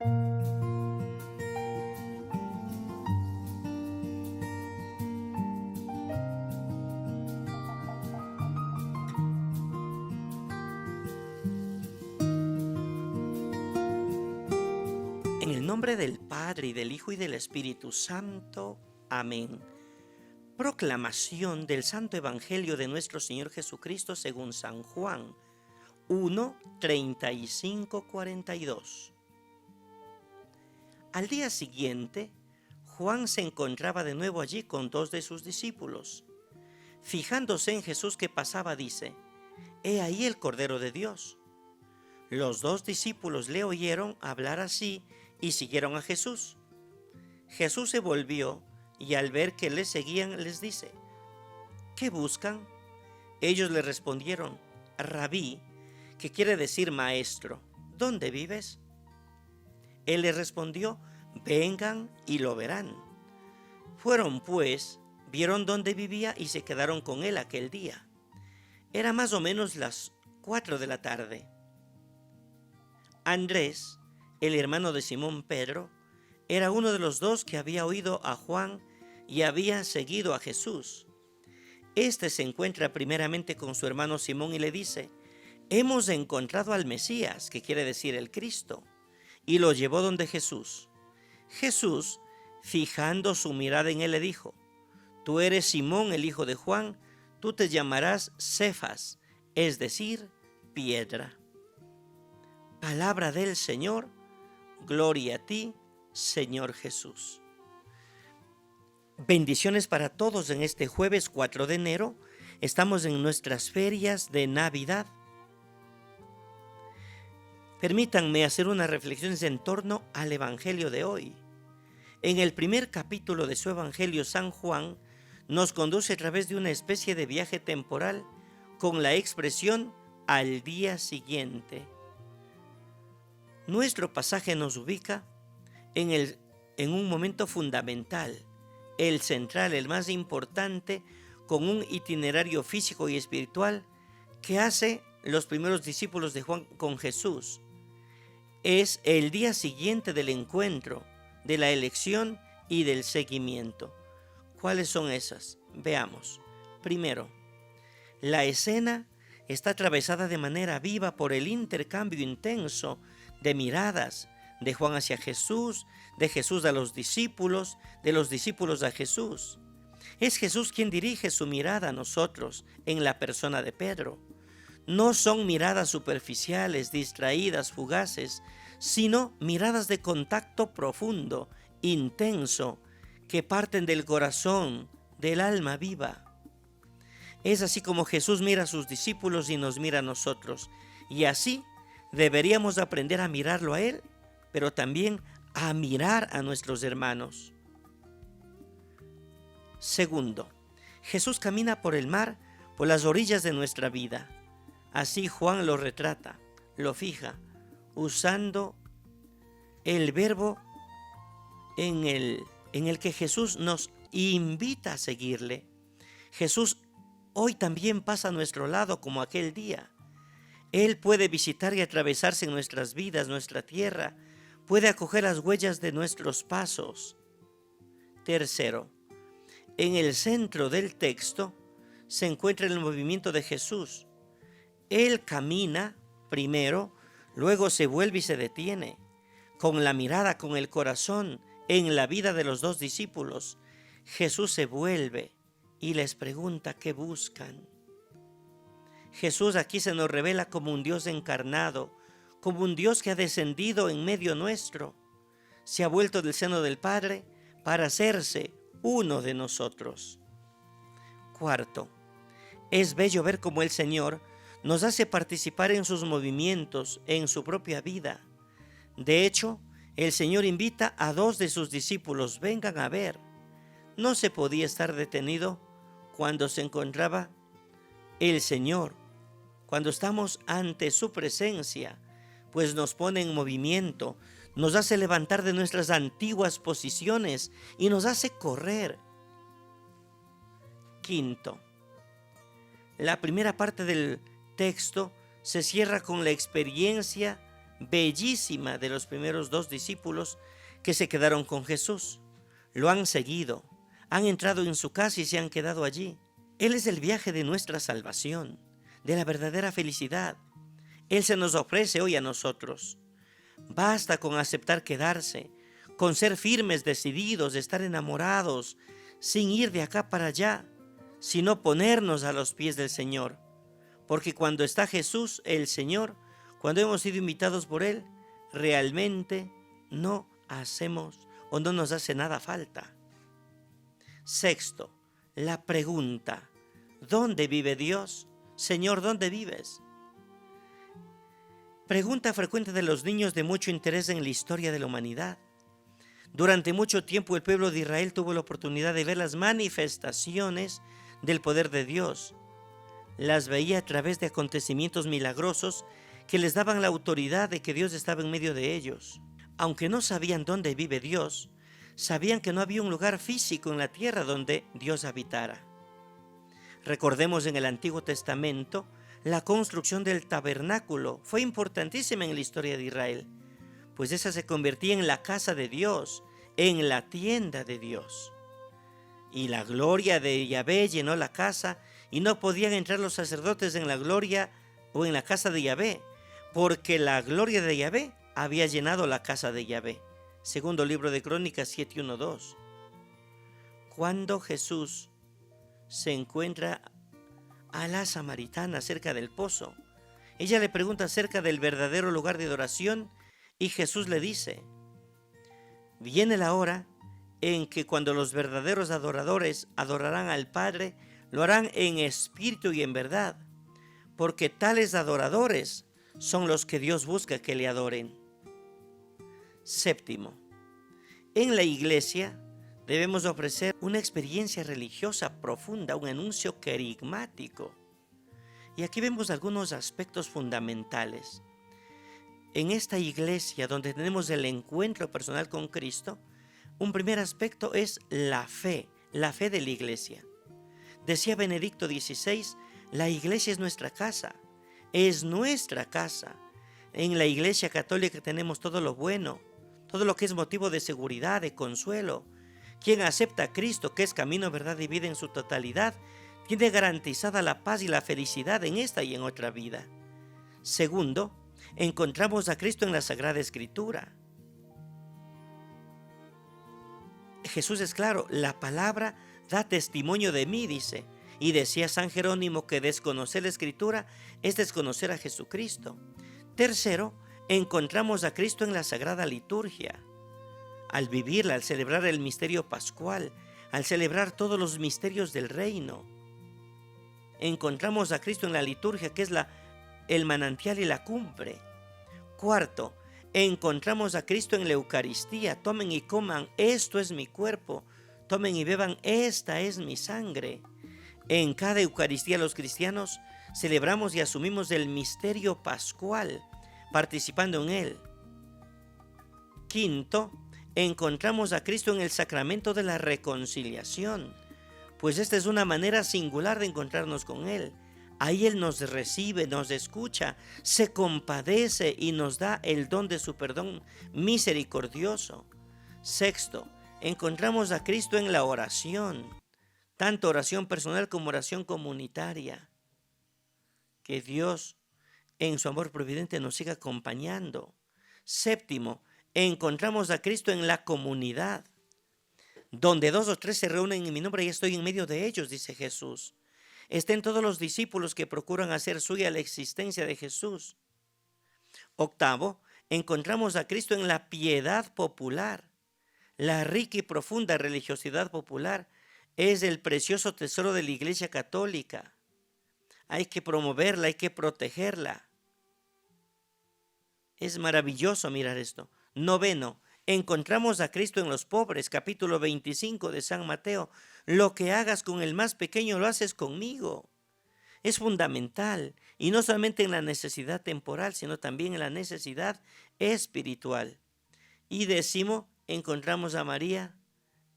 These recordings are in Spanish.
En el nombre del Padre, y del Hijo, y del Espíritu Santo. Amén. Proclamación del Santo Evangelio de nuestro Señor Jesucristo según San Juan 1, 35, 42. Al día siguiente, Juan se encontraba de nuevo allí con dos de sus discípulos. Fijándose en Jesús que pasaba, dice: «He ahí el Cordero de Dios». Los dos discípulos le oyeron hablar así y siguieron a Jesús. Jesús se volvió y al ver que le seguían les dice: «¿Qué buscan?». Ellos le respondieron: «Rabí», que quiere decir maestro, «¿dónde vives?». Él les respondió: «Vengan y lo verán». Fueron pues, vieron dónde vivía y se quedaron con él aquel día. Era más o menos las 4 de la tarde. Andrés, el hermano de Simón Pedro, era uno de los dos que había oído a Juan y había seguido a Jesús. Este se encuentra primeramente con su hermano Simón y le dice: «Hemos encontrado al Mesías», que quiere decir el Cristo, y lo llevó donde Jesús. Jesús, fijando su mirada en él, le dijo: «Tú eres Simón, el hijo de Juan, tú te llamarás Cefas», es decir, piedra. Palabra del Señor. Gloria a ti, Señor Jesús. Bendiciones para todos en este jueves 4 de enero. Estamos en nuestras ferias de Navidad. Permítanme hacer unas reflexiones en torno al Evangelio de hoy. En el primer capítulo de su Evangelio, San Juan nos conduce a través de una especie de viaje temporal con la expresión «al día siguiente». Nuestro pasaje nos ubica en un momento fundamental, el central, el más importante, con un itinerario físico y espiritual que hace los primeros discípulos de Juan con Jesús. Es el día siguiente del encuentro, de la elección y del seguimiento. ¿Cuáles son esas? Veamos. Primero, la escena está atravesada de manera viva por el intercambio intenso de miradas de Juan hacia Jesús, de Jesús a los discípulos, de los discípulos a Jesús. Es Jesús quien dirige su mirada a nosotros en la persona de Pedro. No son miradas superficiales, distraídas, fugaces, sino miradas de contacto profundo, intenso, que parten del corazón, del alma viva. Es así como Jesús mira a sus discípulos y nos mira a nosotros. Y así deberíamos aprender a mirarlo a Él, pero también a mirar a nuestros hermanos. Segundo, Jesús camina por el mar, por las orillas de nuestra vida. Así Juan lo retrata, lo fija, usando el verbo en el que Jesús nos invita a seguirle. Jesús hoy también pasa a nuestro lado como aquel día. Él puede visitar y atravesarse en nuestras vidas, nuestra tierra, puede acoger las huellas de nuestros pasos. Tercero, en el centro del texto se encuentra el movimiento de Jesús. Él camina primero, luego se vuelve y se detiene, con la mirada, con el corazón, en la vida de los dos discípulos. Jesús se vuelve y les pregunta qué buscan. Jesús aquí se nos revela como un Dios encarnado, como un Dios que ha descendido en medio nuestro, se ha vuelto del seno del Padre para hacerse uno de nosotros. Cuarto, es bello ver cómo el Señor nos hace participar en sus movimientos, en su propia vida. De hecho, el Señor invita a dos de sus discípulos: vengan a ver. No se podía estar detenido cuando se encontraba el Señor, cuando estamos ante su presencia, pues nos pone en movimiento, nos hace levantar de nuestras antiguas posiciones y nos hace correr. Quinto, la primera parte del texto se cierra con la experiencia bellísima de los primeros dos discípulos que se quedaron con Jesús. Lo han seguido, han entrado en su casa y se han quedado allí. Él es el viaje de nuestra salvación, de la verdadera felicidad. Él se nos ofrece hoy a nosotros. Basta con aceptar quedarse, con ser firmes, decididos, de estar enamorados, sin ir de acá para allá, sino ponernos a los pies del Señor. Porque cuando está Jesús, el Señor, cuando hemos sido invitados por Él, realmente no hacemos o no nos hace nada falta. Sexto, la pregunta: ¿dónde vive Dios? Señor, ¿dónde vives? Pregunta frecuente de los niños de mucho interés en la historia de la humanidad. Durante mucho tiempo el pueblo de Israel tuvo la oportunidad de ver las manifestaciones del poder de Dios. Las veía a través de acontecimientos milagrosos que les daban la autoridad de que Dios estaba en medio de ellos. Aunque no sabían dónde vive Dios, sabían que no había un lugar físico en la tierra donde Dios habitara. Recordemos en el Antiguo Testamento, la construcción del tabernáculo fue importantísima en la historia de Israel, pues esa se convertía en la casa de Dios, en la tienda de Dios. Y la gloria de Yahvé llenó la casa y no podían entrar los sacerdotes en la gloria o en la casa de Yahvé, porque la gloria de Yahvé había llenado la casa de Yahvé. Segundo libro de Crónicas 7:1-2. Cuando Jesús se encuentra a la samaritana cerca del pozo, ella le pregunta acerca del verdadero lugar de adoración y Jesús le dice: viene la hora en que cuando los verdaderos adoradores adorarán al Padre, lo harán en espíritu y en verdad, porque tales adoradores son los que Dios busca que le adoren. Séptimo, en la iglesia debemos ofrecer una experiencia religiosa profunda, un anuncio querigmático. Y aquí vemos algunos aspectos fundamentales. En esta iglesia donde tenemos el encuentro personal con Cristo, un primer aspecto es la fe de la iglesia. Decía Benedicto XVI, la iglesia es nuestra casa, es nuestra casa. En la iglesia católica tenemos todo lo bueno, todo lo que es motivo de seguridad, de consuelo. Quien acepta a Cristo, que es camino, verdad y vida en su totalidad, tiene garantizada la paz y la felicidad en esta y en otra vida. Segundo, encontramos a Cristo en la Sagrada Escritura. Jesús es claro, la palabra da testimonio de mí, dice. Y decía San Jerónimo que desconocer la Escritura es desconocer a Jesucristo. Tercero, encontramos a Cristo en la Sagrada Liturgia. Al vivirla, al celebrar el misterio pascual, al celebrar todos los misterios del reino, encontramos a Cristo en la liturgia, que es el manantial y la cumbre. Cuarto, encontramos a Cristo en la Eucaristía. Tomen y coman, esto es mi cuerpo. Tomen y beban, esta es mi sangre. En cada Eucaristía los cristianos celebramos y asumimos el misterio pascual, participando en él. Quinto, encontramos a Cristo en el sacramento de la reconciliación, pues esta es una manera singular de encontrarnos con Él. Ahí Él nos recibe, nos escucha, se compadece y nos da el don de su perdón misericordioso. Sexto, encontramos a Cristo en la oración, tanto oración personal como oración comunitaria. Que Dios, en su amor providente, nos siga acompañando. Séptimo, encontramos a Cristo en la comunidad. Donde 2 o 3 se reúnen en mi nombre, y estoy en medio de ellos, dice Jesús. Estén todos los discípulos que procuran hacer suya la existencia de Jesús. Octavo, encontramos a Cristo en la piedad popular. La rica y profunda religiosidad popular es el precioso tesoro de la Iglesia Católica. Hay que promoverla, hay que protegerla. Es maravilloso mirar esto. Noveno, encontramos a Cristo en los pobres, capítulo 25 de San Mateo. Lo que hagas con el más pequeño lo haces conmigo. Es fundamental, y no solamente en la necesidad temporal, sino también en la necesidad espiritual. Y décimo, encontramos a María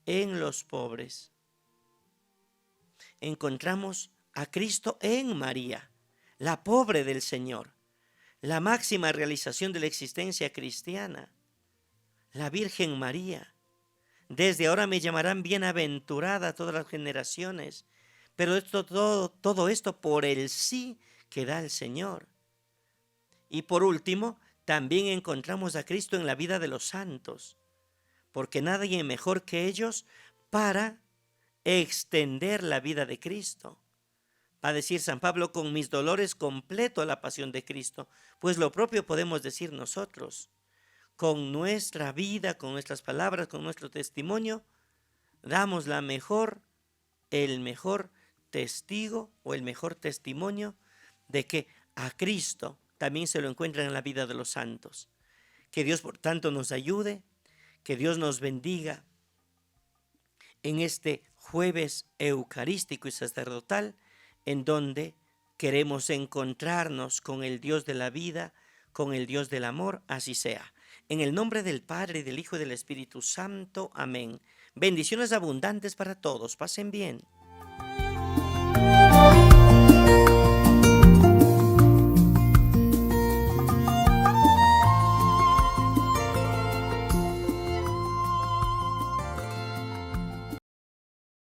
en los pobres. Encontramos a Cristo en María, la pobre del Señor. la máxima realización de la existencia cristiana, la Virgen María. Desde ahora me llamarán bienaventurada todas las generaciones, pero todo esto por el sí que da el Señor. Y por último, también encontramos a Cristo en la vida de los santos, porque nadie mejor que ellos para extender la vida de Cristo. Va a decir San Pablo, con mis dolores completo la pasión de Cristo. Pues lo propio podemos decir nosotros. Con nuestra vida, con nuestras palabras, con nuestro testimonio, damos el mejor testigo o el mejor testimonio de que a Cristo también se lo encuentra en la vida de los santos. Que Dios, por tanto, nos ayude, que Dios nos bendiga en este jueves eucarístico y sacerdotal, en donde queremos encontrarnos con el Dios de la vida, con el Dios del amor, así sea. En el nombre del Padre, y del Hijo y del Espíritu Santo. Amén. Bendiciones abundantes para todos. Pasen bien.